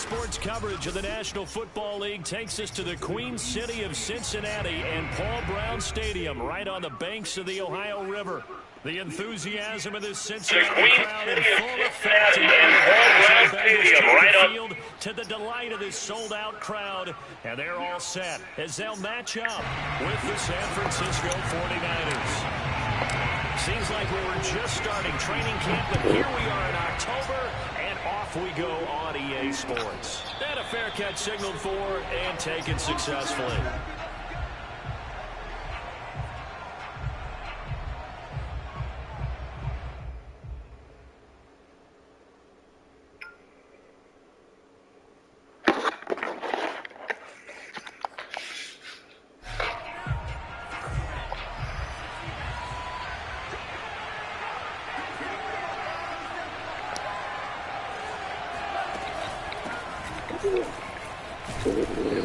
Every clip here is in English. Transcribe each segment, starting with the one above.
Sports coverage of the National Football League takes us to the Queen City of Cincinnati and Paul Brown Stadium right on the banks of the Ohio River. The enthusiasm of this Cincinnati crowd in full effect the field to the delight of this sold-out crowd. And they're all set as they'll match up with the San Francisco 49ers. Seems like we were just starting training camp, but here we are in October, and off we go on EA Sports. And a fair catch signaled for and taken successfully.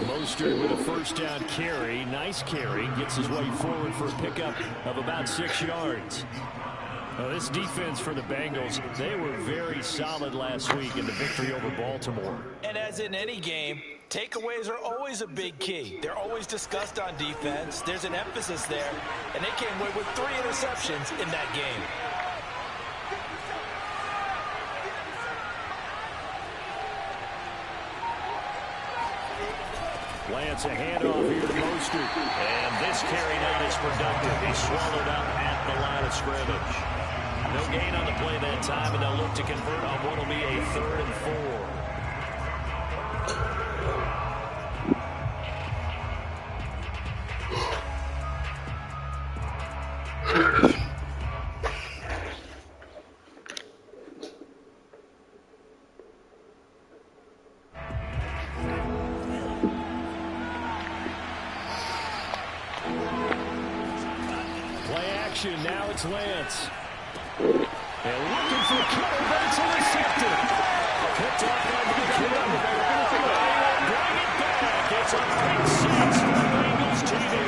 Mostert with a first down carry. Nice carry. Gets his way forward for a pickup of about 6 yards. Well, this defense for the Bengals, they were very solid last week in the victory over Baltimore. And as in any game, takeaways are always a big key. They're always discussed on defense. There's an emphasis there, and they came away with 3 interceptions in that game. Lance, a handoff here to Mostert. And this carry not as productive. He swallowed up at the line of scrimmage. No gain on the play that time, and they'll look to convert on what will be a 3rd and 4. Now it's Lance. They're looking for Kittle, but it's intercepted. Picked off by Kittle. Bring it back. It's a pick 6 for Bengals TV.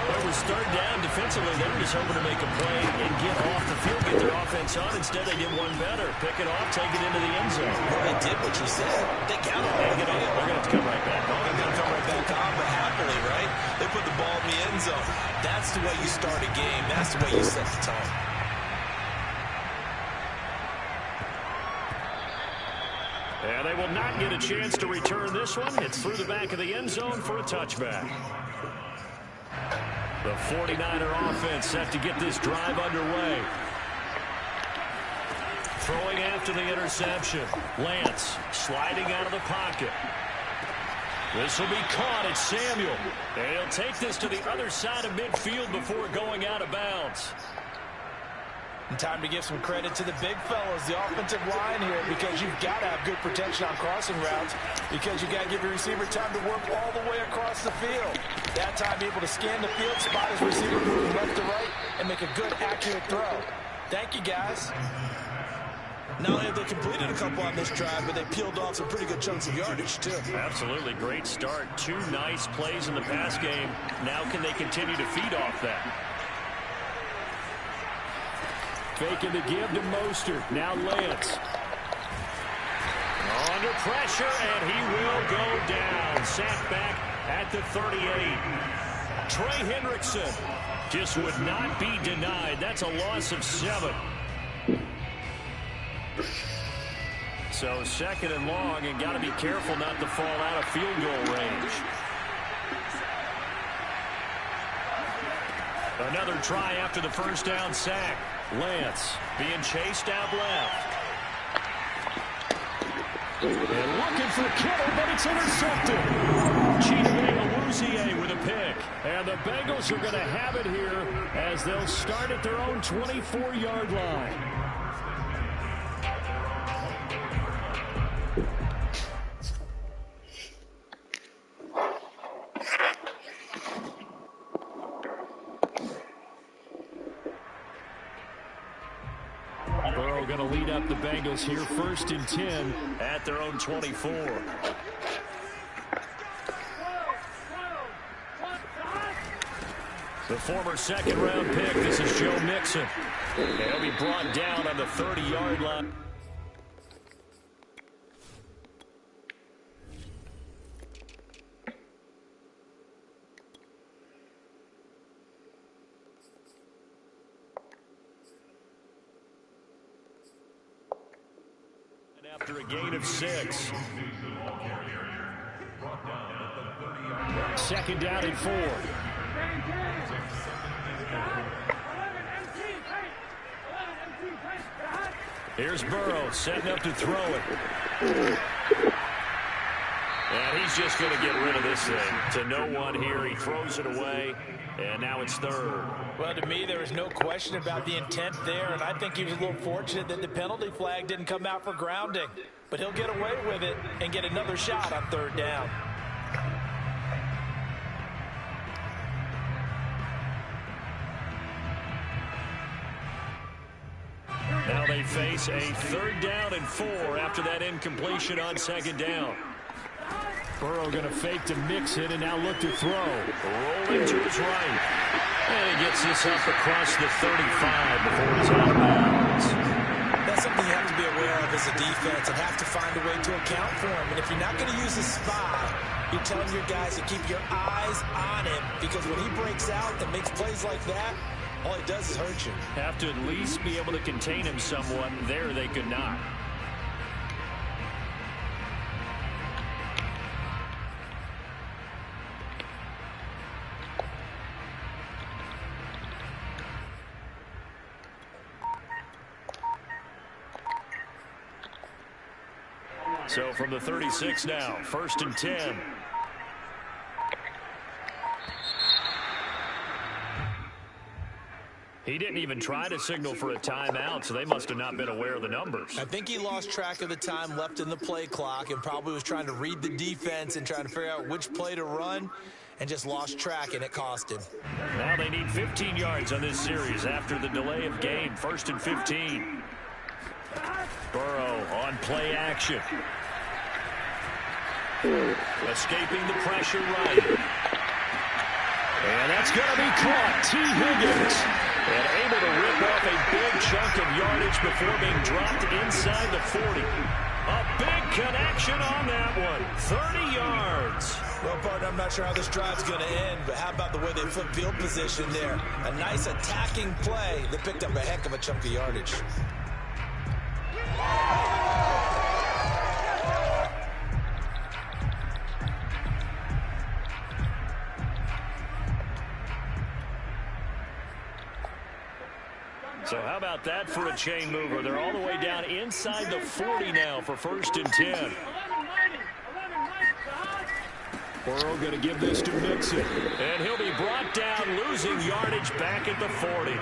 It was 3rd down defensively. They were just hoping to make a play and get off the field, get their offense on. Instead, they did one better. Pick it off, take it into the end zone. Well, they did what you said. They counted. They're going to have to come right back. They're going to come right back on, but happily, right? They put the ball in the end zone. That's the way you start a game. That's the way you set the tone. And they will not get a chance to return this one. It's through the back of the end zone for a touchback. The 49er offense set to get this drive underway. Throwing after the interception. Lance sliding out of the pocket. This will be caught. It's Samuel. And he'll take this to the other side of midfield before going out of bounds. And time to give some credit to the big fellas, the offensive line here, because you've got to have good protection on crossing routes, because you've got to give your receiver time to work all the way across the field. That time, be able to scan the field, spot his receiver moving left to right, and make a good, accurate throw. Thank you, guys. Not only have they completed a couple on this drive, but they peeled off some pretty good chunks of yardage, too. Absolutely. Great start. 2 nice plays in the pass game. Now can they continue to feed off that? Faking the give to Mostert. Now Lance. Under pressure, and he will go down. Sacked back at the 38. Trey Hendrickson just would not be denied. That's a loss of 7. So 2nd and long, and got to be careful not to fall out of field goal range. Another try after the first down sack. Lance being chased out left. And looking for Kittle, but it's intercepted. Chidobe with a pick. And the Bengals are going to have it here as they'll start at their own 24-yard line. Going to lead up the Bengals here, 1st and 10 at their own 24. The former 2nd-round pick, this is Joe Mixon. He'll be brought down on the 30-yard line. After a gain of 6. Second down and 4. Here's Burrow setting up to throw it. And he's just going to get rid of this thing. To no one here. He throws it away. And now it's third. Well, to me, there is no question about the intent there. And I think he was a little fortunate that the penalty flag didn't come out for grounding. But he'll get away with it and get another shot on third down. Now they face a third down and 4 after that incompletion on second down. Burrow going to fake to mix it and now look to throw. Rolling to his right. And he gets this up across the 35 before he's out of bounds. That's something you have to be aware of as a defense and have to find a way to account for him. And if you're not going to use a spy, you're telling your guys to keep your eyes on him, because when he breaks out and makes plays like that, all he does is hurt you. Have to at least be able to contain him somewhat. There they could not. So from the 36 now, 1st and 10. He didn't even try to signal for a timeout, so they must have not been aware of the numbers. I think he lost track of the time left in the play clock and probably was trying to read the defense and trying to figure out which play to run, and just lost track, and it cost him. Now they need 15 yards on this series after the delay of game. 1st and 15. Burrow on play action. Escaping the pressure right. And that's going to be caught. T. Higgins. And able to rip off a big chunk of yardage before being dropped inside the 40. A big connection on that one. 30 yards. Well, partner, I'm not sure how this drive's going to end, but how about the way they flip field position there? A nice attacking play that picked up a heck of a chunk of yardage. So how about that for a chain mover? They're all the way down inside the 40 now for 1st and 10. Burrow going to give this to Mixon. And he'll be brought down, losing yardage back at the 40.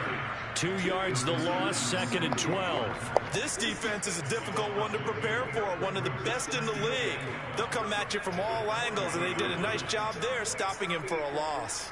2 yards the loss, 2nd and 12. This defense is a difficult one to prepare for, one of the best in the league. They'll come at you from all angles, and they did a nice job there stopping him for a loss.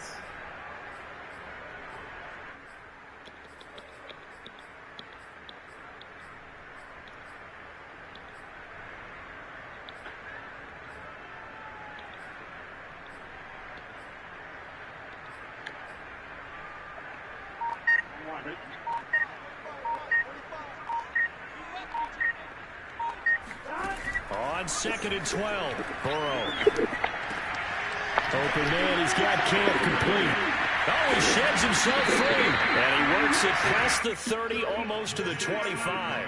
On 2nd and 12, Burrow. Open man, he's got camp complete. Oh, he sheds himself free. And he works it past the 30, almost to the 25.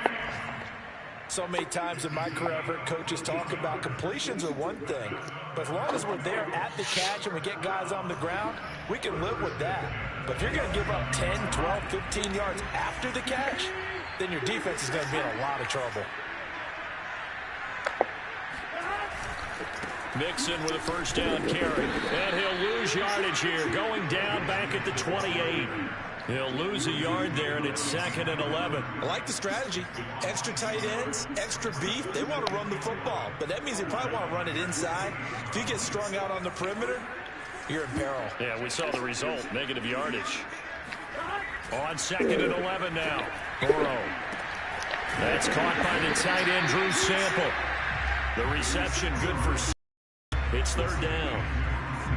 So many times in my career, I've heard coaches talk about completions are one thing, but as long as we're there at the catch and we get guys on the ground, we can live with that. But if you're going to give up 10, 12, 15 yards after the catch, then your defense is going to be in a lot of trouble. Mixon with a 1st down carry. And he'll lose yardage here, going down back at the 28. He'll lose a yard there, and it's 2nd and 11. I like the strategy. Extra tight ends, extra beef. They want to run the football, but that means they probably want to run it inside. If you get strung out on the perimeter, you're in peril. Yeah, we saw the result, negative yardage. On 2nd and 11 now. Burrow. That's caught by the tight end, Drew Sample. The reception good for... It's 3rd down.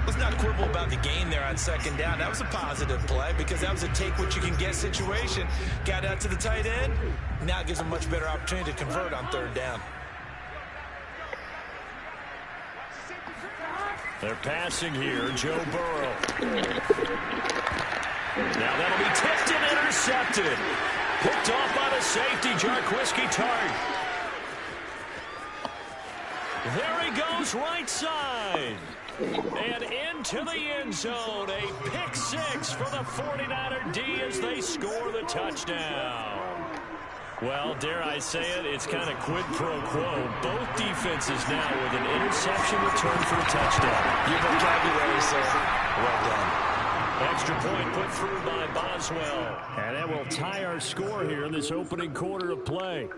Let's not quibble about the gain there on 2nd down. That was a positive play because that was a take-what-you-can-get situation. Got out to the tight end. Now it gives them a much better opportunity to convert on 3rd down. They're passing here, Joe Burrow. Now that'll be tipped and intercepted. Picked off by the safety, Jarquiski Tart. goes right side. And into the end zone. A pick six for the 49er D as they score the touchdown. Well, dare I say it, it's kind of quid pro quo. Both defenses now with an interception return for a touchdown. Your vocabulary, sir. Well done. Extra point put through by Boswell. And that will tie our score here in this opening quarter of play.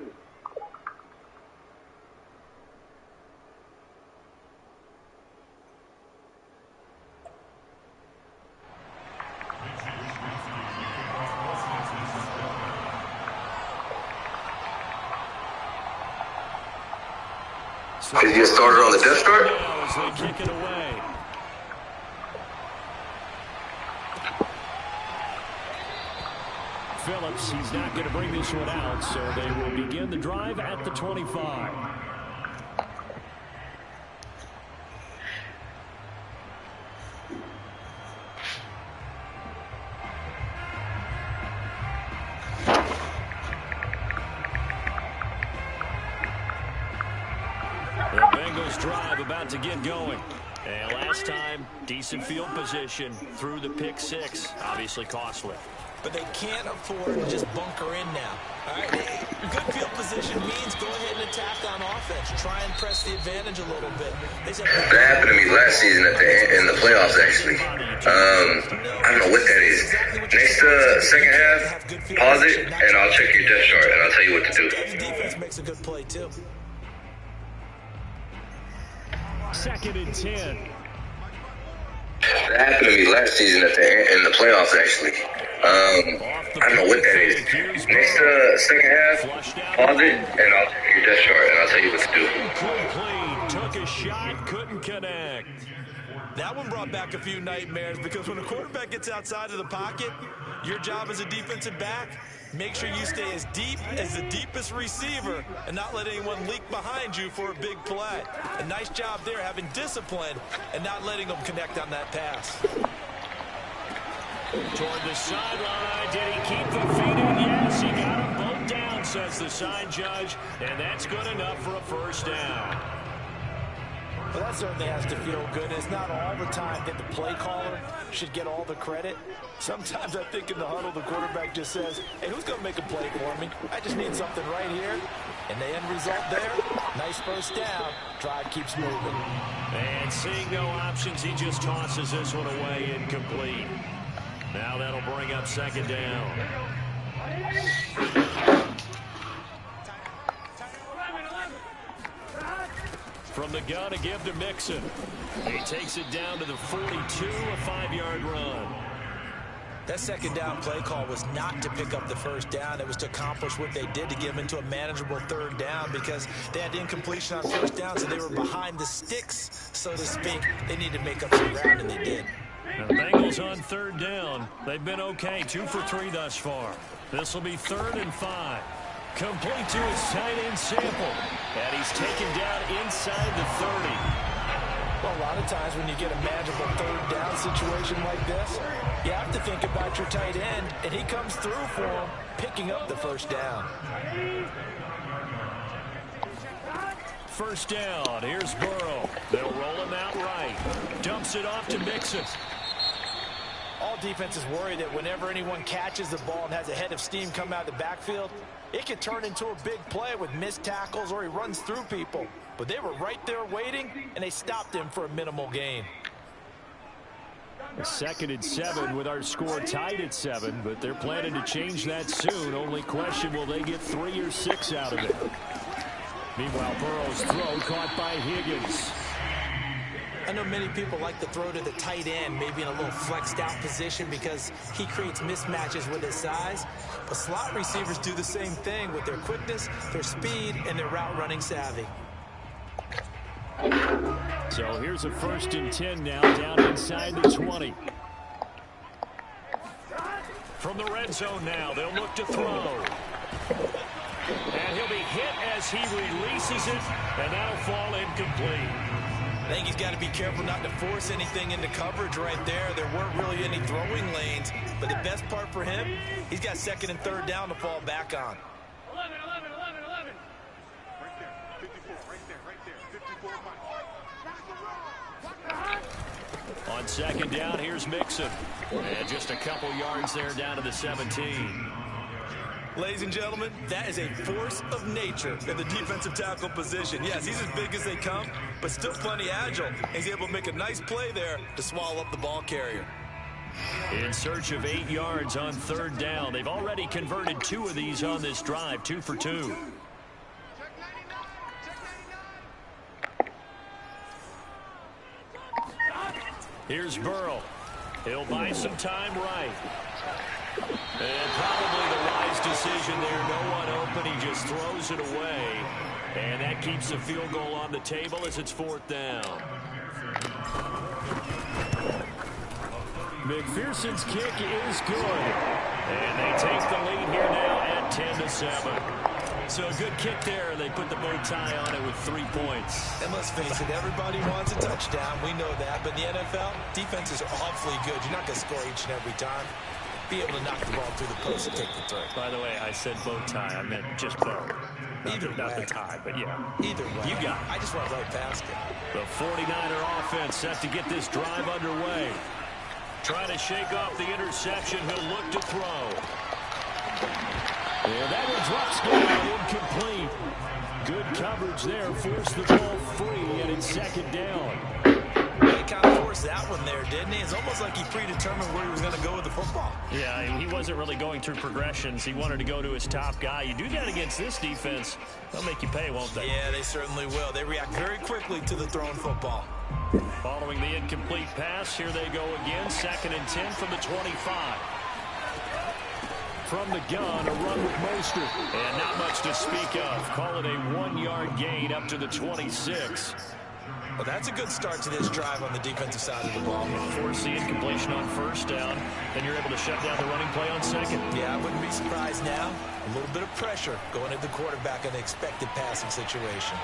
Did you get started on the Death Star? As they kick it away. Phillips, he's not going to bring this one out, so they will begin the drive at the 25. The Bengals drive about to get going. And last time, decent field position through the pick six. Obviously costly. But they can't afford to just bunker in now. All right, good field position means go ahead and attack on offense. Try and press the advantage a little bit. That happened to me last season in the playoffs, actually. I don't know what that is. Next second half, pause it, and I'll check your depth chart, and I'll tell you what to do. The defense makes a good play, too. 2nd and 10. That happened to me last season in the playoffs, actually. I don't know what that is. Next second half, pause it, and I'll check your depth chart, and I'll tell you what to do. Complete. Took a shot, couldn't connect. That one brought back a few nightmares because when a quarterback gets outside of the pocket, your job as a defensive back, make sure you stay as deep as the deepest receiver and not let anyone leak behind you for a big play. A nice job there having discipline and not letting them connect on that pass. Toward the sideline. Did he keep the feet in? Yes, he got them both down, says the side judge. And that's good enough for a first down. Well, that certainly has to feel good. It's not all the time that the play caller should get all the credit. Sometimes I think in the huddle, the quarterback just says, hey, who's going to make a play for me? I just need something right here. And the end result there, nice first down. Drive keeps moving. And seeing no options, he just tosses this one away, incomplete. Now that'll bring up 2nd down. From the gun, a give to Mixon. He takes it down to the 42, a 5-yard run. That 2nd down play call was not to pick up the first down. It was to accomplish what they did to get them into a manageable 3rd down because they had incompletion on first down, so they were behind the sticks, so to speak. They needed to make up some ground, and they did. Now, the Bengals on 3rd down. They've been okay, 2 for 3 thus far. This will be 3rd and 5. Complete to his tight end Sample. And he's taken down inside the 30. Well, a lot of times when you get a manageable 3rd down situation like this, you have to think about your tight end, and he comes through for him, picking up the first down. First down. Here's Burrow. They'll roll him out right. Dumps it off to Mixon. All defenses worry that whenever anyone catches the ball and has a head of steam come out of the backfield, it could turn into a big play with missed tackles or he runs through people. But they were right there waiting, and they stopped him for a minimal gain. 2nd and 7 with our score tied at 7, but they're planning to change that soon. Only question, will they get 3 or 6 out of it? Meanwhile, Burrow's throw caught by Higgins. I know many people like to throw to the tight end, maybe in a little flexed out position because he creates mismatches with his size. But slot receivers do the same thing with their quickness, their speed, and their route running savvy. So here's a 1st and 10 now, down inside the 20. From the red zone now, they'll look to throw. And he'll be hit as he releases it, and that'll fall incomplete. I think he's got to be careful not to force anything into coverage right there. There weren't really any throwing lanes, but the best part for him, he's got 2nd and 3rd down to fall back on. 11. Right there, 54, right there, 54 miles. On second down, here's Mixon. And just a couple yards there down to the 17. Ladies and gentlemen, that is a force of nature in the defensive tackle position. Yes, he's as big as they come, but still plenty agile. He's able to make a nice play there to swallow up the ball carrier. In search of 8 yards on third down. They've already converted 2 of these on this drive, 2 for 2. Here's Burrow. He'll buy some time right. And probably the wise decision there. No one open. He just throws it away. And that keeps the field goal on the table as it's 4th down. McPherson's kick is good. And they take the lead here now at 10-7. So a good kick there. They put the bow tie on it with 3 points. And let's face it, everybody wants a touchdown. We know that. But in the NFL, defenses are awfully good. You're not going to score each and every time. Be able to knock the ball through the post and take the throw. By the way, I said bow tie. I meant just bow. Not the tie, but yeah. Either way. You got it. I just went right past it. The 49er offense set to get this drive underway. Trying to shake off the interception. He'll look to throw. And that one drops down, incomplete. Good coverage there. Forced the ball free, and it's 2nd down. He kind of forced that one there, didn't he? It's almost like he predetermined where he was going to go with the football. Yeah, he wasn't really going through progressions. He wanted to go to his top guy. You do that against this defense, they'll make you pay, won't they? Yeah, they certainly will. They react very quickly to the thrown football. Following the incomplete pass, here they go again. 2nd and 10 from the 25. From the gun, a run with Mostert. And not much to speak of. Call it a 1-yard gain up to the 26. Well, that's a good start to this drive on the defensive side of the ball. Force the incompletion on 1st down. Then you're able to shut down the running play on 2nd. Yeah, I wouldn't be surprised now. A little bit of pressure going at the quarterback in an expected passing situation.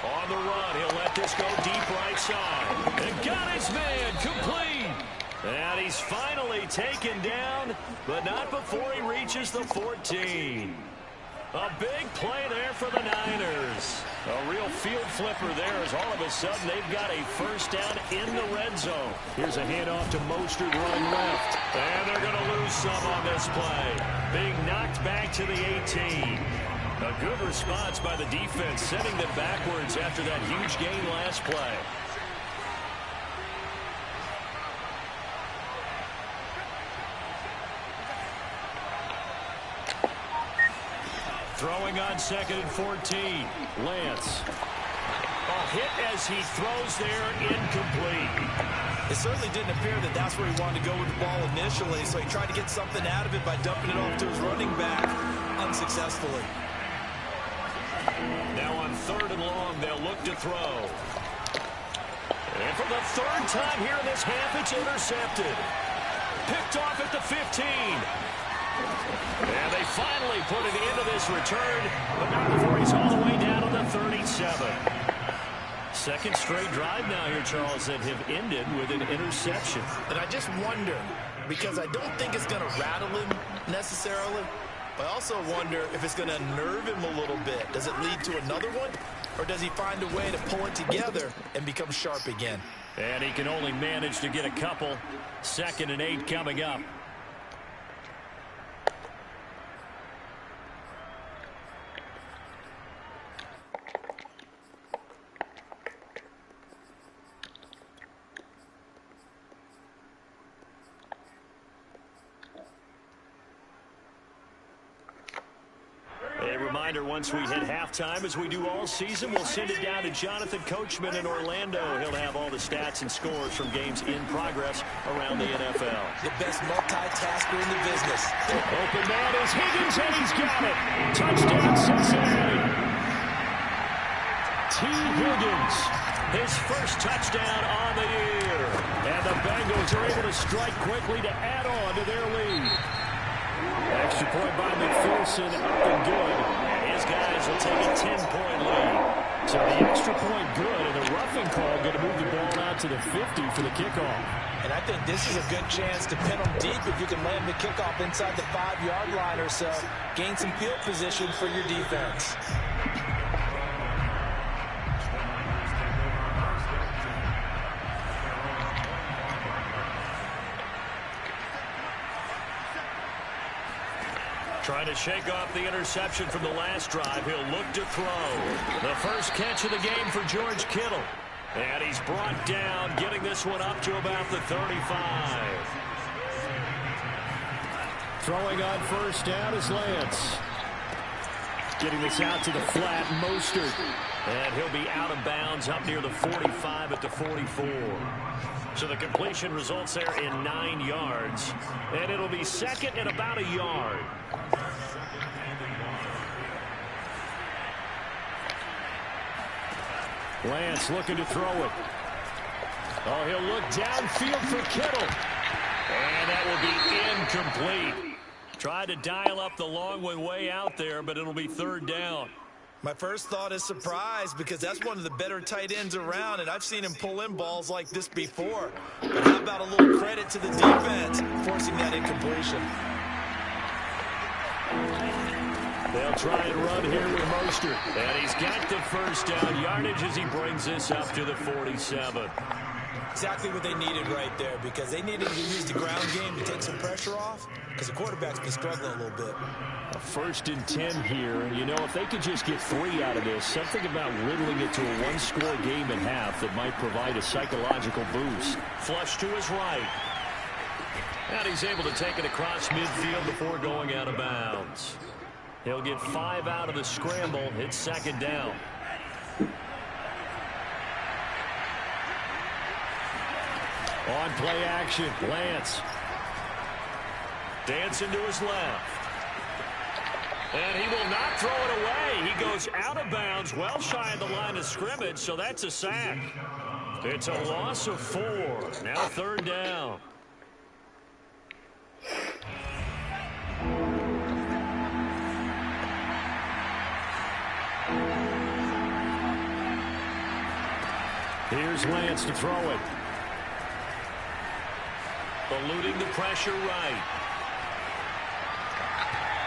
On the run, he'll let this go deep right side. And got his man complete. And he's finally taken down, but not before he reaches the 14. A big play there for the Niners. A real field flipper there as all of a sudden they've got a 1st down in the red zone. Here's a handoff to Mostert running left. And they're going to lose some on this play. Being knocked back to the 18. A good response by the defense, sending them backwards after that huge gain last play. Throwing on 2nd and 14. Lance. A hit as he throws there, incomplete. It certainly didn't appear that that's where he wanted to go with the ball initially, so he tried to get something out of it by dumping it off to his running back unsuccessfully. Now on 3rd and long, they'll look to throw. And for the 3rd time here in this half, it's intercepted. Picked off at the 15. And they finally put it into this return, but not before he's all the way down to the 37. 2nd straight drive now here, Charles, that have ended with an interception. And I just wonder, because I don't think it's going to rattle him necessarily, but I also wonder if it's going to nerve him a little bit. Does it lead to another one, or does he find a way to pull it together and become sharp again? And he can only manage to get a couple. 2nd and 8 coming up. Once we hit halftime, as we do all season, we'll send it down to Jonathan Coachman in Orlando. He'll have all the stats and scores from games in progress around the NFL. The best multitasker in the business. Open man is Higgins, and he's got it. Touchdown, Cincinnati. T. Higgins, his first touchdown on the year. And the Bengals are able to strike quickly to add on to their lead. Extra point by McPherson, up and good. His guys will take a 10-point lead. So the extra point good, and the roughing call going to move the ball out to the 50 for the kickoff. And I think this is a good chance to pin them deep if you can land the kickoff inside the 5-yard line or so. Gain some field position for your defense. Trying to shake off the interception from the last drive. He'll look to throw. The first catch of the game for George Kittle. And he's brought down, getting this one up to about the 35. Throwing on first down is Lance. Getting this out to the flat, Mostert. And he'll be out of bounds up near the 45 at the 44. So the completion results there in 9 yards. And it'll be second and about a yard. Lance looking to throw it. Oh, he'll look downfield for Kittle. And that will be incomplete. Tried to dial up the long one way out there, but it'll be third down. My first thought is surprise, because that's one of the better tight ends around, and I've seen him pull in balls like this before. But how about a little credit to the defense forcing that incompletion? They'll try and run here with Mostert. And he's got the first down yardage as he brings this up to the 47. Exactly what they needed right there, because they needed to use the ground game to take some pressure off, because the quarterback's been struggling a little bit. A 1st and 10 here, and you know, if they could just get 3 out of this, something about whittling it to a 1-score game at half that might provide a psychological boost. Flush to his right. And he's able to take it across midfield before going out of bounds. He'll get 5 out of the scramble. It's second down. On play action, Lance. Dancing to his left. And he will not throw it away. He goes out of bounds, well shy of the line of scrimmage, so that's a sack. It's a loss of 4. Now third down. Here's Lance to throw it. Eluding the pressure right.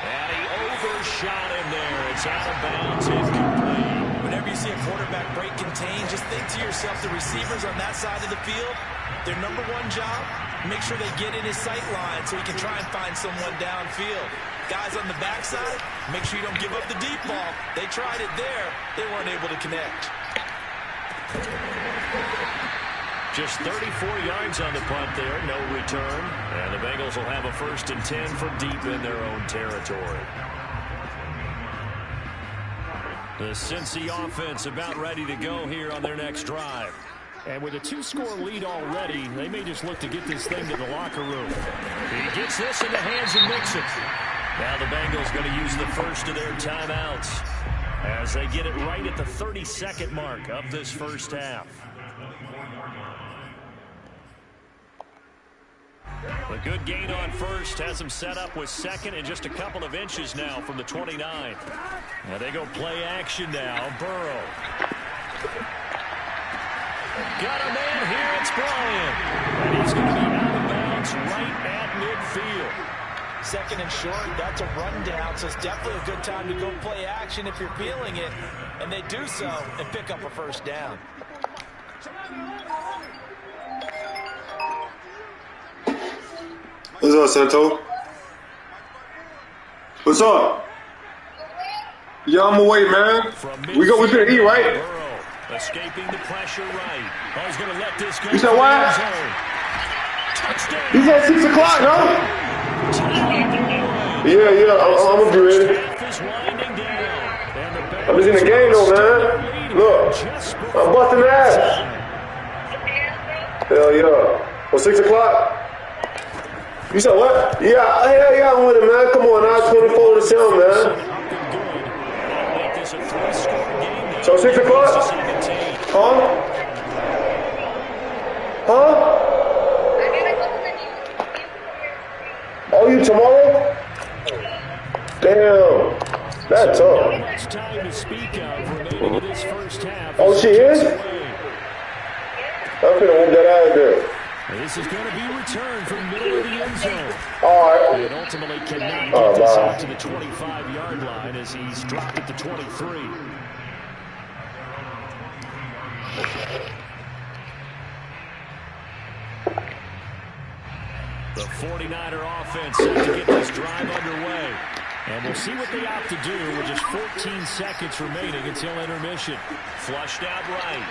And he overshot him there. It's out of bounds, incomplete. Whenever you see a quarterback break contain, just think to yourself, the receivers on that side of the field, their number one job, make sure they get in his sight line so he can try and find someone downfield. Guys on the backside, make sure you don't give up the deep ball. They tried it there. They weren't able to connect. Just 34 yards on the punt there, no return. And the Bengals will have a 1st and 10 from deep in their own territory. The Cincy offense about ready to go here on their next drive. And with a 2-score lead already, they may just look to get this thing to the locker room. He gets this in the hands of Mixon. Now the Bengals going to use the first of their timeouts as they get it right at the 32nd mark of this first half. A good gain on first has them set up with second and just a couple of inches now from the 29. Now they go play action now. Burrow. Got a man here. It's Bryant. And he's going to be out of bounds right at midfield. Second and short, that's a rundown, so it's definitely a good time to go play action if you're feeling it. And they do so and pick up a first down. What's up, Santo? What's up? Yeah, I'm away, man. We finna eat, right? Burrow, escaping the pressure right. Oh, he's gonna let this go. You said what? He said 6 o'clock, no? Yeah, I'm gonna be ready. I'm just in the game though, man. Look, I'm busting ass. Hell yeah. Well, 6 o'clock? You said what? Yeah, hell yeah, I'm with it, man. Come on, now, 24 to 7, man. So 6 o'clock? Huh? Oh, you tomorrow? Damn. That's tough. Much time to speak of remaining in this first half. Oh, she is? I'm finna whoop that out of there. This is going to be returned from the middle of the end zone. All right. And ultimately cannot get this out to the 25-yard line as he's dropped at the 23. The 49er offense set to get this drive underway. And we'll see what they opt to do with just 14 seconds remaining until intermission. Flushed out right.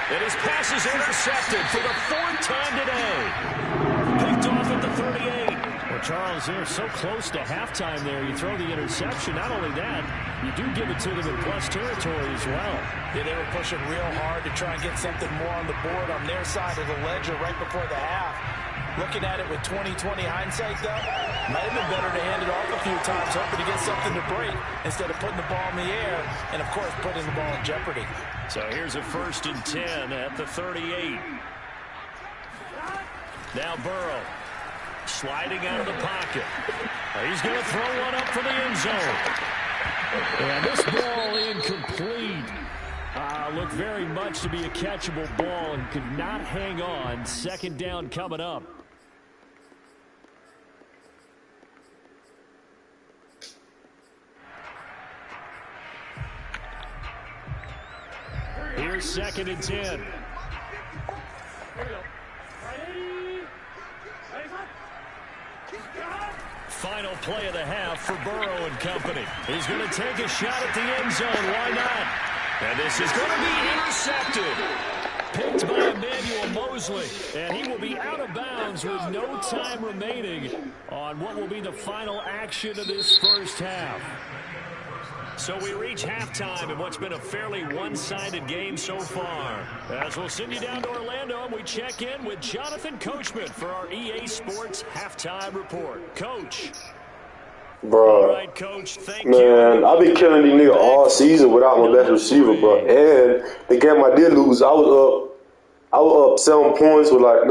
And his pass is intercepted for the 4th time today. Picked off at the 38. Well, Charles, they're so close to halftime there. You throw the interception. Not only that, you do give it to them in plus territory as well. Yeah, they were pushing real hard to try and get something more on the board on their side of the ledger right before the half. Looking at it with 20/20 hindsight, though, might have been better to hand it off a few times, hoping to get something to break instead of putting the ball in the air and, of course, putting the ball in jeopardy. So here's a 1st and 10 at the 38. Now Burrow sliding out of the pocket. He's going to throw one up for the end zone. And this ball incomplete. Looked very much to be a catchable ball and could not hang on. 2nd down coming up. Here's 2nd and 10. Final play of the half for Burrow and company. He's going to take a shot at the end zone. Why not? And this is going to be intercepted. Picked by Emmanuel Mosley. And he will be out of bounds with no time remaining on what will be the final action of this 1st half. So we reach halftime in what's been a fairly one-sided game so far. As we'll send you down to Orlando, and we check in with Jonathan Coachman for our EA Sports Halftime Report. Coach. Bro, all right, Coach, thank man, I've been killing these niggas all season without my best receiver, bro. And the game I did lose, I was up 7 points with like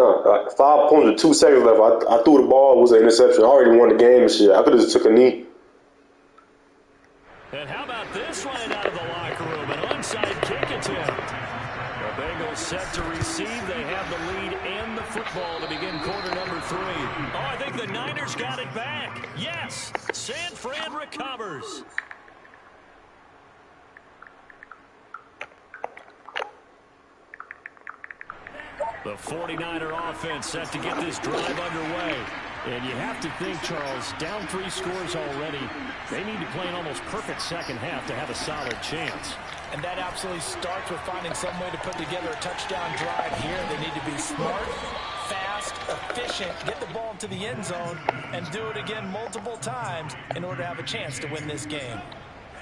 5 points with 2 seconds left. I threw the ball, it was an interception. I already won the game and shit. I could have just took a knee. And how about this line out of the locker room? An onside kick attempt. The Bengals set to receive. They have the lead and the football to begin quarter number 3. Oh, I think the Niners got it back. Yes, San Fran recovers. The 49er offense set to get this drive underway. And you have to think, Charles, down 3 scores already. They need to play an almost perfect second half to have a solid chance. And that absolutely starts with finding some way to put together a touchdown drive here. They need to be smart, fast, efficient, get the ball into the end zone, and do it again multiple times in order to have a chance to win this game.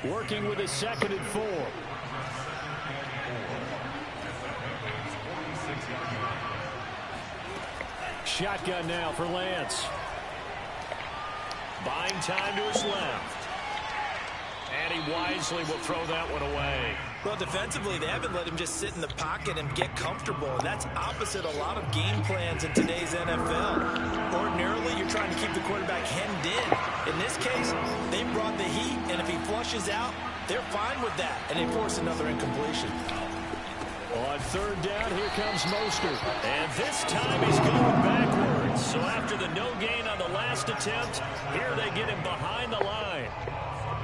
Working with a 2nd and 4. Shotgun now for Lance. Buying time to his left. And he wisely will throw that one away. Well, defensively, they haven't let him just sit in the pocket and get comfortable. And that's opposite a lot of game plans in today's NFL. Ordinarily, you're trying to keep the quarterback hemmed in. In this case, they brought the heat, and if he flushes out, they're fine with that. And they force another incompletion. On 3rd down, here comes Mostert. And this time he's going backwards. So after the no gain on the last attempt, here they get him behind the line.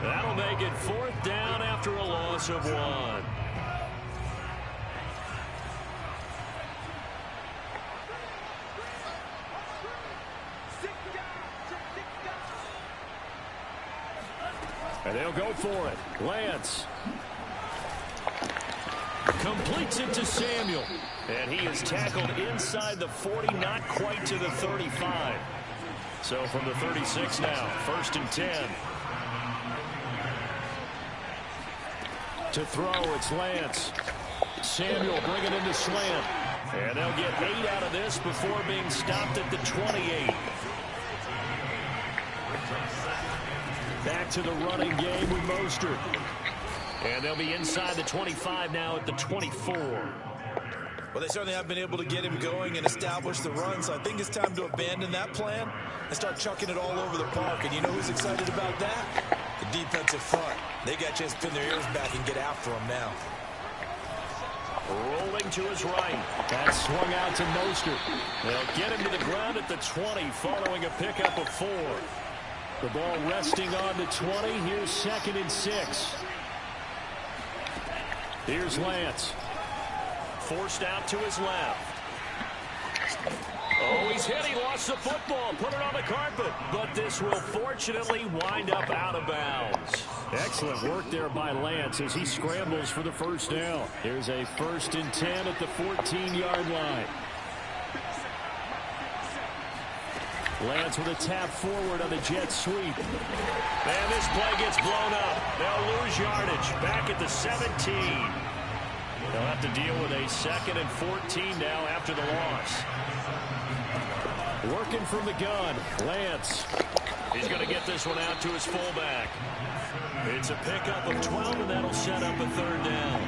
That'll make it 4th down after a loss of 1. And they'll go for it. Lance. Completes it to Samuel. And he is tackled inside the 40, not quite to the 35. So from the 36 now, 1st and 10. To throw, it's Lance. Samuel bringing in the slant. And they'll get 8 out of this before being stopped at the 28. Back to the running game with Mostert. And they'll be inside the 25 now at the 24. Well, they certainly have been able to get him going and establish the run, so I think it's time to abandon that plan and start chucking it all over the park. And you know who's excited about that? The defensive front. They got a chance to pin their ears back and get after him now. Rolling to his right. That swung out to Mostert. They'll get him to the ground at the 20 following a pickup of 4. The ball resting on the 20. Here's 2nd and 6. Here's Lance. Forced out to his left. Oh, he's hit. He lost the football. Put it on the carpet. But this will fortunately wind up out of bounds. Excellent work there by Lance as he scrambles for the first down. Here's a 1st and 10 at the 14-yard line. Lance with a tap forward on the jet sweep. And this play gets blown up. They'll lose yardage. Back at the 17. They'll have to deal with a 2nd and 14 now after the loss. Working from the gun, Lance. He's going to get this one out to his fullback. It's a pickup of 12, and that'll set up a 3rd down.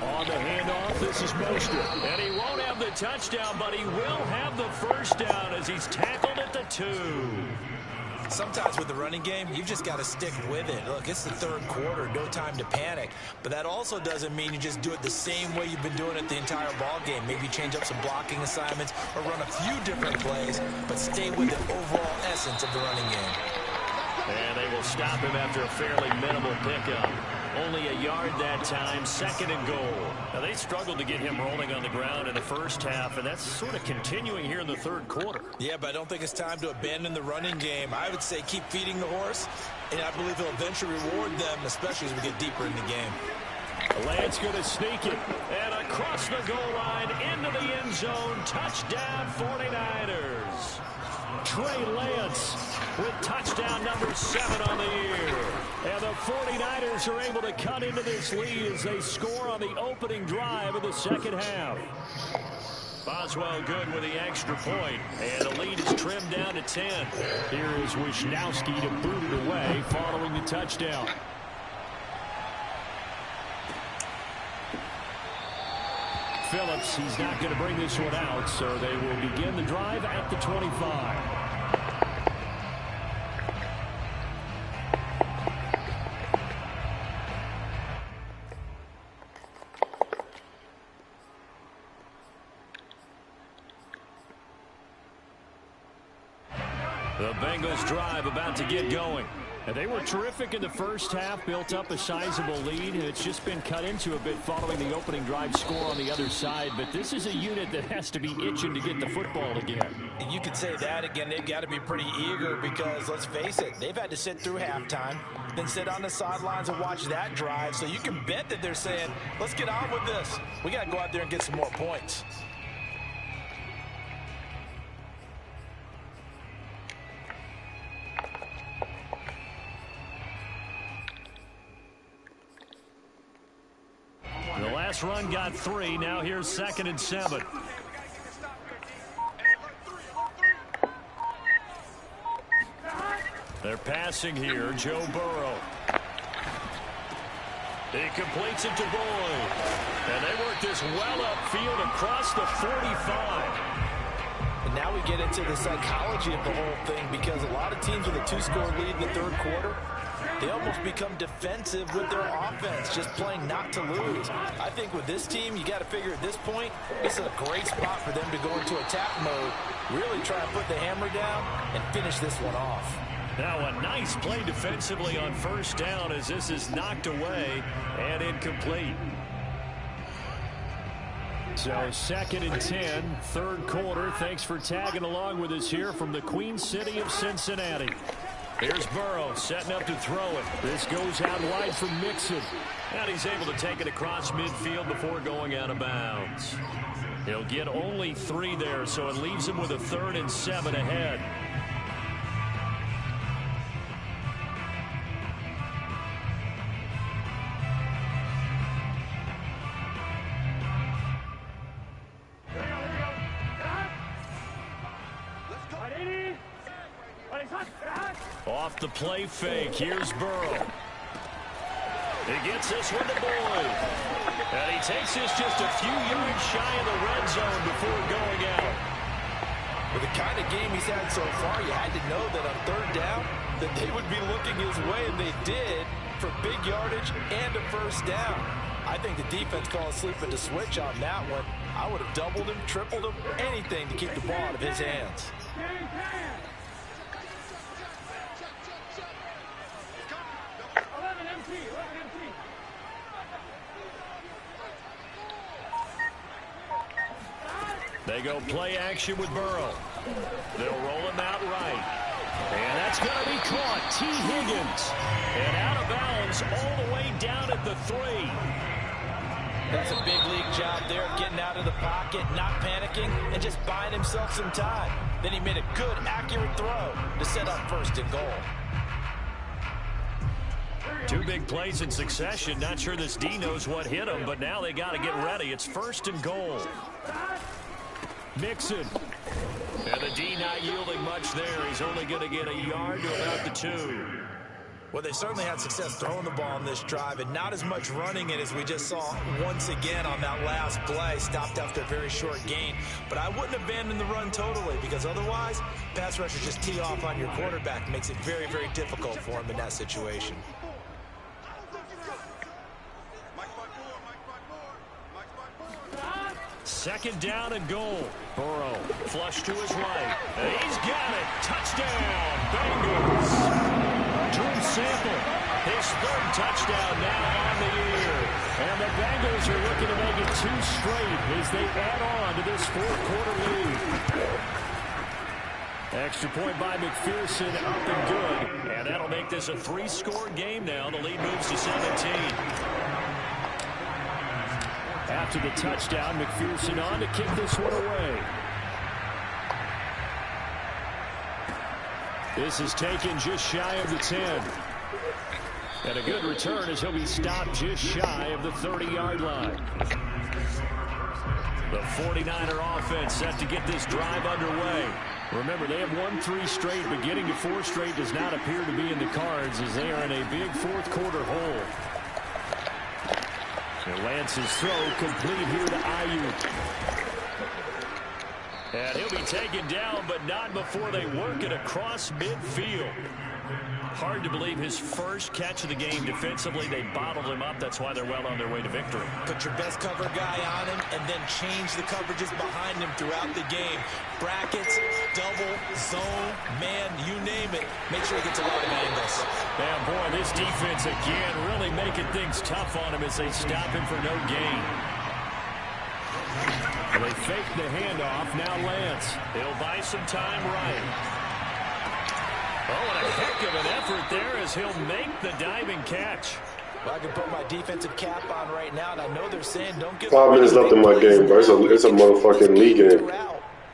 On the handoff, this is Mostert. And he won't have the touchdown, but he will have the 1st down as he's tackled at the 2. Sometimes with the running game, you've just got to stick with it. Look, it's the 3rd quarter, no time to panic. But that also doesn't mean you just do it the same way you've been doing it the entire ball game. Maybe change up some blocking assignments or run a few different plays, but stay with the overall essence of the running game. And they will stop him after a fairly minimal pickup. Only a yard that time, 2nd and goal. Now, they struggled to get him rolling on the ground in the first half, and that's sort of continuing here in the 3rd quarter. Yeah, but I don't think it's time to abandon the running game. I would say keep feeding the horse, and I believe he'll eventually reward them, especially as we get deeper in the game. Lance going to sneak it, and across the goal line, into the end zone, touchdown 49ers. Trey Lance with touchdown number 7 on the year. And the 49ers are able to cut into this lead as they score on the opening drive of the 2nd half. Boswell good with the extra point, and the lead is trimmed down to 10. Here is Wisnowski to boot it away following the touchdown. Phillips, he's not going to bring this one out, so they will begin the drive at the 25. The Bengals drive about to get going. And they were terrific in the first half, built up a sizable lead. It's just been cut into a bit following the opening drive score on the other side. But this is a unit that has to be itching to get the football again. And you could say that again. They've got to be pretty eager because, let's face it, they've had to sit through halftime, then sit on the sidelines and watch that drive. So you can bet that they're saying, let's get on with this. We got to go out there and get some more points. The last run got 3. Now here's 2nd and 7. They're passing here. Joe Burrow. He completes it to Boyd. And they work this well upfield across the 45. And now we get into the psychology of the whole thing because a lot of teams with a 2-score lead in the 3rd quarter, they almost become defensive with their offense, just playing not to lose. I think with this team, you got to figure at this point, this is a great spot for them to go into attack mode, really try and put the hammer down and finish this one off. Now a nice play defensively on 1st down as this is knocked away and incomplete. So 2nd and 10, 3rd quarter. Thanks for tagging along with us here from the Queen City of Cincinnati. Here's Burrow setting up to throw it. This goes out wide from Mixon. And he's able to take it across midfield before going out of bounds. He'll get only 3 there, so it leaves him with a 3rd and 7 ahead. Off the play fake, here's Burrow. He gets this one to Boyd. And he takes this just a few yards shy of the red zone before going out. With the kind of game he's had so far, you had to know that on 3rd down that they would be looking his way, and they did for big yardage and a 1st down. I think the defense fell asleep at the switch on that one. I would have doubled him, tripled him, anything to keep the ball out of his hands. They go play action with Burrow. They'll roll him out right. And that's going to be caught. T. Higgins. And out of bounds all the way down at the 3. That's a big league job there, getting out of the pocket, not panicking, and just buying himself some time. Then he made a good, accurate throw to set up 1st and goal. 2 big plays in succession. Not sure this D knows what hit him, but now they got to get ready. It's 1st and goal. Mixon. And the D not yielding much there. He's only going to get a yard to about the 2. Well, they certainly had success throwing the ball on this drive, and not as much running it as we just saw once again on that last play. Stopped after a very short gain. But I wouldn't abandon the run totally, because otherwise, pass rushers just tee off on your quarterback. Makes it very, very difficult for him in that situation. Second down and goal. Burrow flush to his right. And he's got it. Touchdown, Bengals. Drew Sample, his 3rd touchdown now on the year. And the Bengals are looking to make it 2 straight as they add on to this 4th quarter lead. Extra point by McPherson, up and good. And that'll make this a 3-score game now. The lead moves to 17. After the touchdown, McPherson on to kick this one away. This is taken just shy of the 10. And a good return as he'll be stopped just shy of the 30-yard line. The 49er offense set to get this drive underway. Remember, they have won 3 straight, but getting to 4 straight does not appear to be in the cards as they are in a big 4th quarter hole. And Lance's throw complete here to Ayuk. And he'll be taken down, but not before they work it across midfield. Hard to believe his first catch of the game defensively. They bottled him up. That's why they're well on their way to victory. Put your best cover guy on him and then change the coverages behind him throughout the game. Brackets, double, zone, man, you name it. Make sure he gets a lot of angles. Man, boy, this defense again really making things tough on him as they stop him for no gain. They fake the handoff. Now Lance. He'll buy some time right. Oh, and a heck of an effort there as he'll make the diving catch. Well, I can put my defensive cap on right now, and I know they're saying don't give 5 minutes left in my game, bro. It's a motherfucking league game.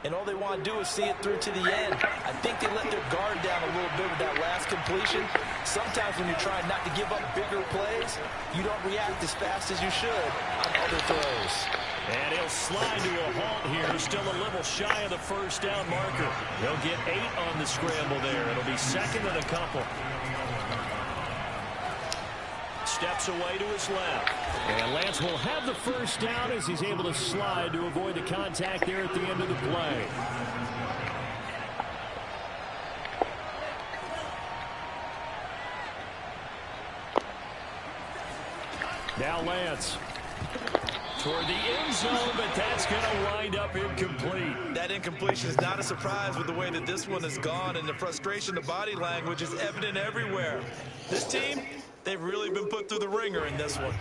And all they want to do is see it through to the end. I think they let their guard down a little bit with that last completion. Sometimes when you're trying not to give up bigger plays, you don't react as fast as you should on other throws. And he'll slide to a halt here, still a little shy of the 1st down marker. He'll get 8 on the scramble there. It'll be 2nd and a couple. Steps away to his left. And Lance will have the 1st down as he's able to slide to avoid the contact there at the end of the play. Now Lance. Toward the end zone, but that's going to wind up incomplete. That incompletion is not a surprise with the way that this one has gone, and the frustration, the body language is evident everywhere. This team, they've really been put through the ringer in this one.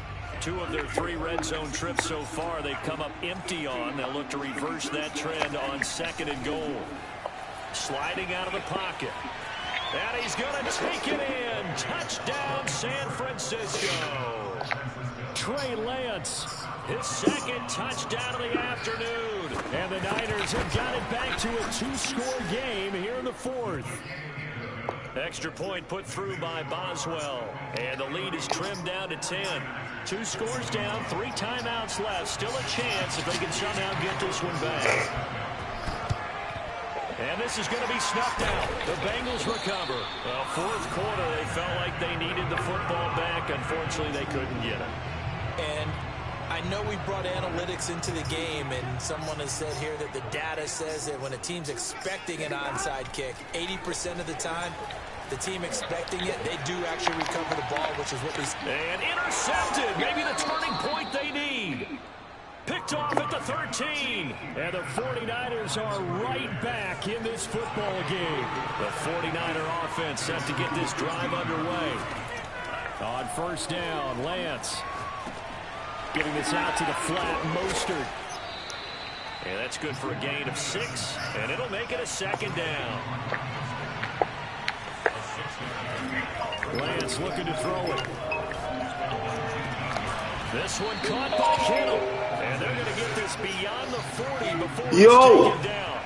2 of their 3 red zone trips so far, they've come up empty on. They'll look to reverse that trend on 2nd and goal. Sliding out of the pocket. And he's going to take it in. Touchdown, San Francisco. Trey Lance. His 2nd touchdown of the afternoon. And the Niners have got it back to a 2-score game here in the 4th. Extra point put through by Boswell. And the lead is trimmed down to 10. 2 scores down, 3 timeouts left. Still a chance if they can somehow get this one back. And this is going to be snuffed out. The Bengals recover. Well, 4th quarter, they felt like they needed the football back. Unfortunately, they couldn't get it. And I know we brought analytics into the game, and someone has said here that the data says that when a team's expecting an onside kick, 80% of the time, the team expecting it, they do actually recover the ball, which is what we... And intercepted. Maybe the turning point they need. Picked off at the 13. And the 49ers are right back in this football game. The 49er offense set to get this drive underway. On 1st down, Lance. Getting this out to the flat, Mostert. And that's good for a gain of 6, and it'll make it a 2nd down. Lance looking to throw it. This one caught by Kittle. And they're going to get this beyond the 40 before it's taken down.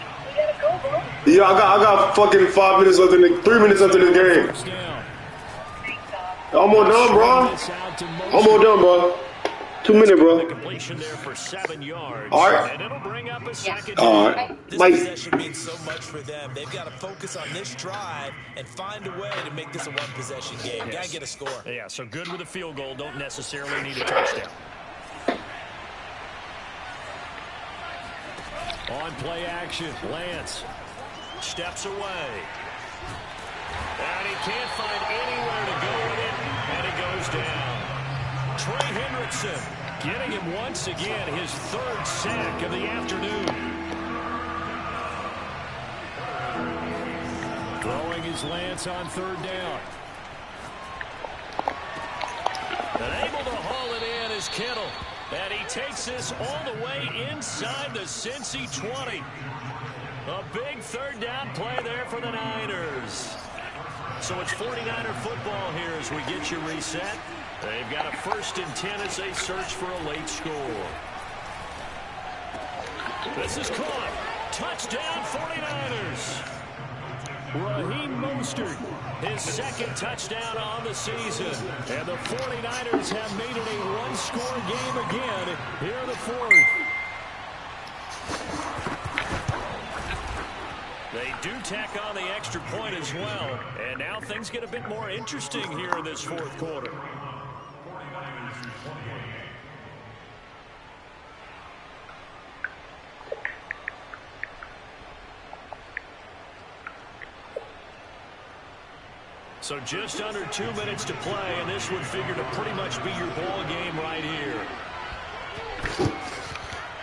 Yeah, I got fucking 5 minutes left in the 3 minutes left in this game. I'm all done, bro. I'm all done, bro. 2 minutes, bro. Completion there for 7 yards. All right. And it'll bring up a 2nd All down. right. This possession means so much for them. They've got to focus on this drive and find a way to make this a one-possession game. Yes. Got to get a score. Yeah, so good with a field goal. Don't necessarily need a touchdown. On play action, Lance steps away. And he can't find anywhere to go with it, and it goes down. Trey Hendrickson getting him once again, his 3rd sack of the afternoon. Throwing his Lance on 3rd down. And able to haul it in is Kittle. And he takes this all the way inside the Cincy 20. A big 3rd down play there for the Niners. So it's 49er football here as we get you reset. They've got a 1st and 10 as they search for a late score. This is caught. Touchdown 49ers. Raheem Mostert, his 2nd touchdown on the season. And the 49ers have made it a one-score game again here in the 4th. They do tack on the extra point as well. And now things get a bit more interesting here in this 4th quarter. So just under 2 minutes to play, and this would figure to pretty much be your ball game right here.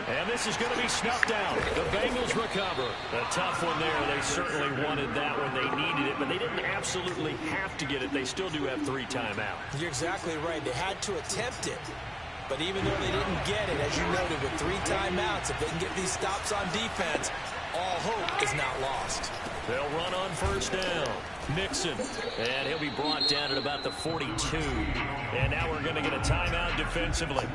And this is going to be snuffed out. The Bengals recover. A tough one there. They certainly wanted that when they needed it, but they didn't absolutely have to get it. They still do have 3 timeouts. You're exactly right. They had to attempt it. But even though they didn't get it, as you noted, with 3 timeouts, if they can get these stops on defense, all hope is not lost. They'll run on 1st down. Mixon, and he'll be brought down at about the 42. And now we're going to get a timeout defensively.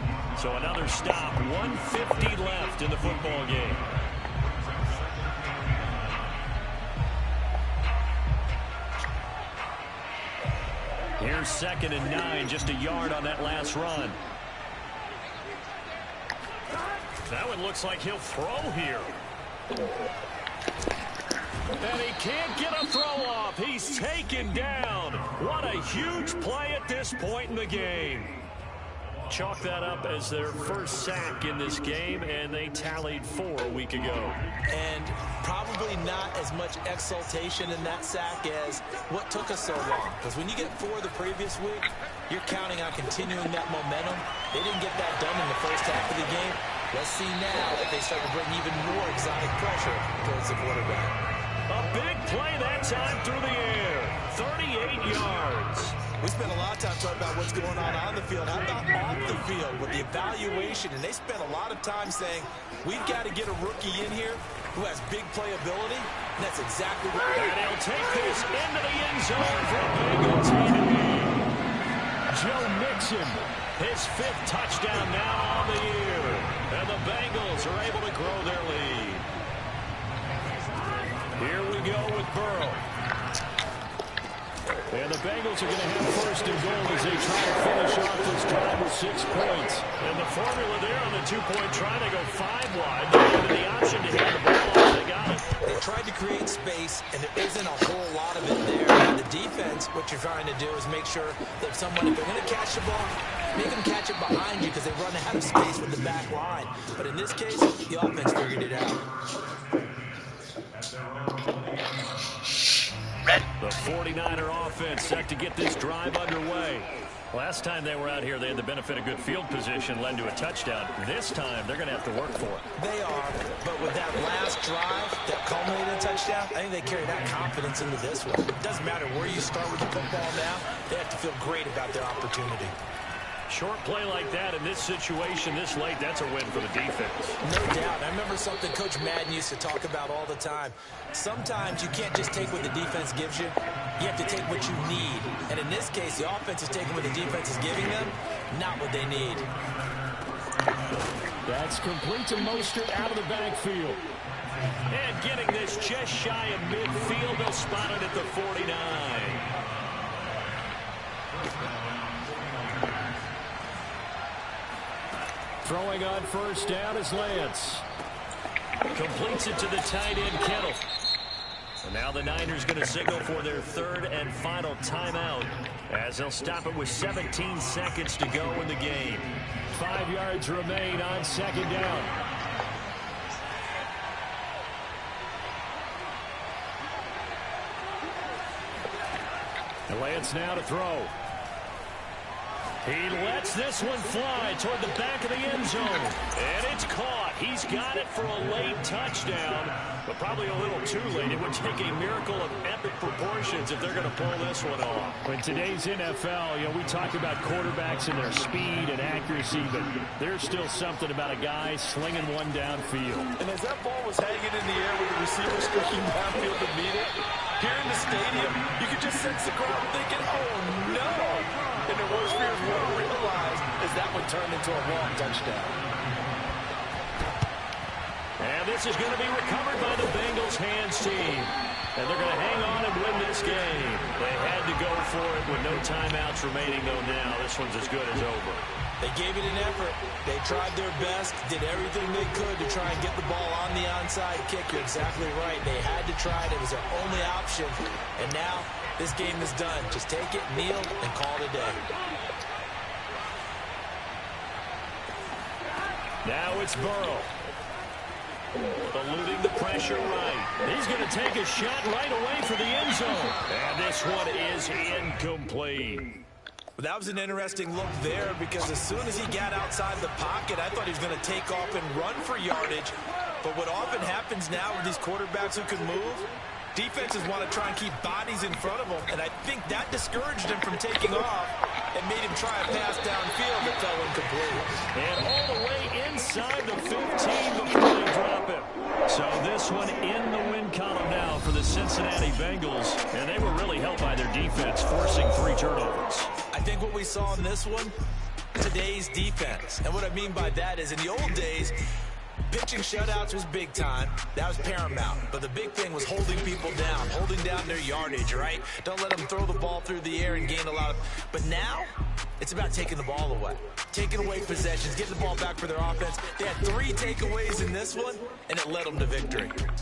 So another stop, 1:50 left in the football game. Here's 2nd and 9, just a yard on that last run. That one looks like he'll throw here. And he can't get a throw off. He's taken down. What a huge play at this point in the game. Chalk that up as their 1st sack in this game, and they tallied 4 a week ago. And probably not as much exultation in that sack as what took us so long. Because when you get 4 the previous week, you're counting on continuing that momentum. They didn't get that done in the 1st half of the game. Let's see now if they start to bring even more exotic pressure towards the quarterback. A big play that time through the air. 38 yards. We spent a lot of time talking about what's going on the field. How about off the field with the evaluation? And they spent a lot of time saying, we've got to get a rookie in here who has big playability. And that's exactly what they're doing. And he'll take this into the end zone for a big TD. Joe Mixon, his 5th touchdown now on the year. And the Bengals are able to grow their lead. Here we go with Burrow. And the Bengals are going to have 1st and goal as they try to finish off this drive with 6 points. And the formula there on the 2-point try, they go 5 wide. They have the option to hand the ball off. They got it. They tried to create space, and there isn't a whole lot of it there. And the defense, what you're trying to do is make sure that someone, if they're going to catch the ball, make them catch it behind you because they run out of space with the back line. But in this case, the offense figured it out. The 49er offense set to get this drive underway. Last time they were out here, they had the benefit of good field position, led to a touchdown. This time, they're going to have to work for it. They are, but with that last drive that culminated in a touchdown, I think they carry that confidence into this one. It doesn't matter where you start with the football now. They have to feel great about their opportunity. Short play like that in this situation this late, that's a win for the defense. No doubt. I remember something Coach Madden used to talk about all the time. Sometimes you can't just take what the defense gives you. You have to take what you need. And in this case, the offense is taking what the defense is giving them, not what they need. That's complete to Mostert out of the backfield. And getting this just shy of midfield, they'll spot it at the 49. Throwing on first down is Lance. Completes it to the tight end, Kittle. And now the Niners going to signal for their third and final timeout as they'll stop it with 17 seconds to go in the game. 5 yards remain on second down. And Lance now to throw. He lets this one fly toward the back of the end zone. And it's caught. He's got it for a late touchdown, but probably a little too late. It would take a miracle of epic proportions if they're going to pull this one off. In today's NFL, we talk about quarterbacks and their speed and accuracy, but there's still something about a guy slinging one downfield. And as that ball was hanging in the air with the receiver stretching downfield to meet it, here in the stadium, you could just sense the crowd thinking, oh, no. And their worst fears were realized as that one turned into a long touchdown. And this is going to be recovered by the Bengals hands team. And they're going to hang on and win this game. They had to go for it with no timeouts remaining, though now this one's as good as over. They gave it an effort. They tried their best, did everything they could to try and get the ball on the onside kick. You're exactly right. They had to try it. It was their only option. And now this game is done. Just take it, kneel, and call it a day. Now it's Burrow. Eluding the pressure right. He's going to take a shot right away for the end zone. And this one is incomplete. That was an interesting look there because as soon as he got outside the pocket, I thought he was going to take off and run for yardage. But what often happens now with these quarterbacks who can move, defenses want to try and keep bodies in front of them, and I think that discouraged him from taking off and made him try a pass downfield that fell incomplete. And all the way inside the 15 before they drop him. So this one in the win column now for the Cincinnati Bengals, and they were really helped by their defense, forcing 3 turnovers. I think what we saw in this one, today's defense. And what I mean by that is in the old days, pitching shutouts was big time. That was paramount. But the big thing was holding people down, holding down their yardage, right? Don't let them throw the ball through the air and gain a lot of... But now, it's about taking the ball away. Taking away possessions, getting the ball back for their offense. They had 3 takeaways in this one, and it led them to victory.